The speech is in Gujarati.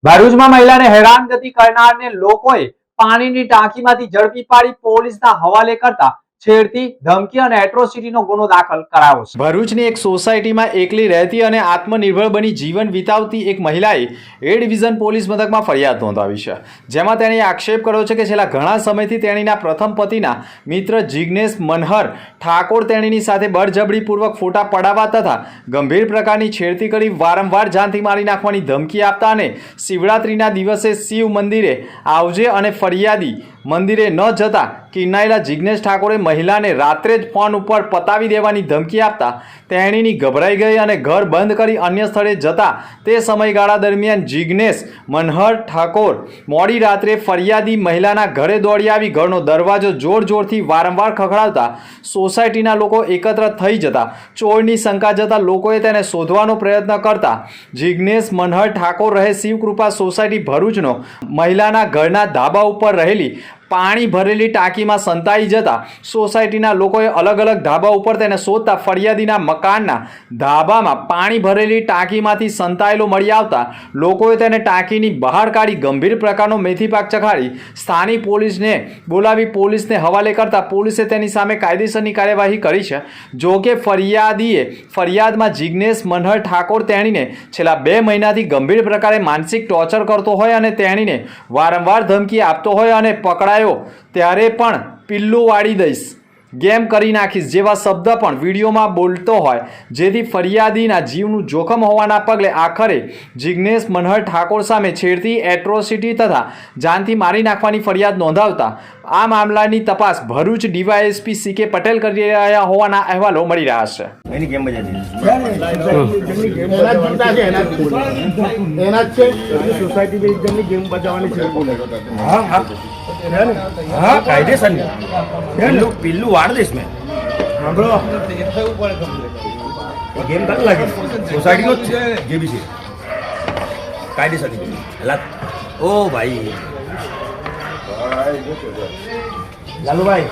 ભરૂચમાં મહિલાને હેરાનગતિ કરનારને લોકોએ પાણીની ટાંકીમાંથી ઝડપી પાડી પોલીસના હવાલે કરતા છેડતી, ધમકી અને એટ્રોસિટીનો ગુનો દાખલ કરાયો છે। ભરૂચની એક સોસાયટીમાં એકલી રહેતી અને આત્મનિર્ભર બની જીવન વિતાવતી એક મહિલાએ એ ડિવિઝન પોલીસ મથકમાં ફરિયાદ નોંધાવી છે, જેમાં તેણે આક્ષેપ કર્યો છે કે છેલ્લા ઘણા સમયથી તેણીના પ્રથમ પતિના મિત્ર જિગ્નેશ મનહર ઠાકોર તેણીની સાથે બળજબરીપૂર્વક ફોટા પડાવવા તથા ગંભીર પ્રકારની છેડતી કરી વારંવાર જાનથી મારી નાખવાની ધમકી આપતા અને શિવરાત્રિના દિવસે શિવ મંદિરે આવજે અને ફરિયાદી મંદિરે ન જતા કિન્નાયેલા જિગ્નેશ ઠાકોરે મહિલાને રાત્રે જ ફોન ઉપર પતાવી દેવાની ધમકી આપતા તેણીની ગભરાઈ ગઈ અને ઘર બંધ કરી અન્ય સ્થળે જતા તે સમયગાળા દરમિયાન જિગ્નેશ મનહર ઠાકોર મોડી રાત્રે ફરિયાદી મહિલાના ઘરે દોડી આવી ઘરનો દરવાજો જોરથી વારંવાર ખખડાવતા સોસાયટીના લોકો એકત્ર થઈ જતા ચોરની શંકા જતા લોકોએ તેને શોધવાનો પ્રયત્ન કરતા જિગ્નેશ મનહર ઠાકોર રહે શિવકૃપા સોસાયટી ભરૂચનો મહિલાના ઘરના ધાબા ઉપર રહેલી પાણી ભરેલી ટાંકીમાં સંતાઈ જતા સોસાયટીના લોકોએ અલગ અલગ ધાબા ઉપર તેને શોધતા ફરિયાદીના મકાનના ધાબામાં પાણી ભરેલી ટાંકીમાંથી સંતાયેલો મળી આવતા લોકોએ તેને ટાંકીની બહાર કાઢી ગંભીર પ્રકારનો મેથી પાક ચખાડી સ્થાનિક પોલીસને બોલાવી પોલીસને હવાલે કરતા પોલીસે તેની સામે કાયદેસરની કાર્યવાહી કરી છે। જો કે ફરિયાદીએ ફરિયાદમાં જિગ્નેશ મનહર ઠાકોર તેણીને છેલ્લા 2 મહિનાથી ગંભીર પ્રકારે માનસિક ટોર્ચર કરતો હોય અને તેણીને વારંવાર ધમકી આપતો હોય અને પકડાય ત્યારે પણ પિલ્લું વાળી દઈશ, ગેમ કરી નાખીશ જેવા શબ્દ પણ વિડીયોમાં બોલતો હોય, જેથી ફરિયાદીના જીવનું જોખમ હોવાના પગલે આખરે જિગ્નેશ મનહર ઠાકોર સામે છેડતી, એટ્રોસિટી તથા જાનથી મારી નાખવાની ફરિયાદ નોંધાવતા આ મામલાની તપાસ ભરૂચ ડીવાયએસપી CK પટેલ કરી રહ્યા હોવાના અહેવાલો મળી રહ્યા છે। એની ગેમ पिल्लू वाड़ दे इसमें गेम कर लगे सोसाइटी को जे भी कायदेसर ओ भाई लालू भाई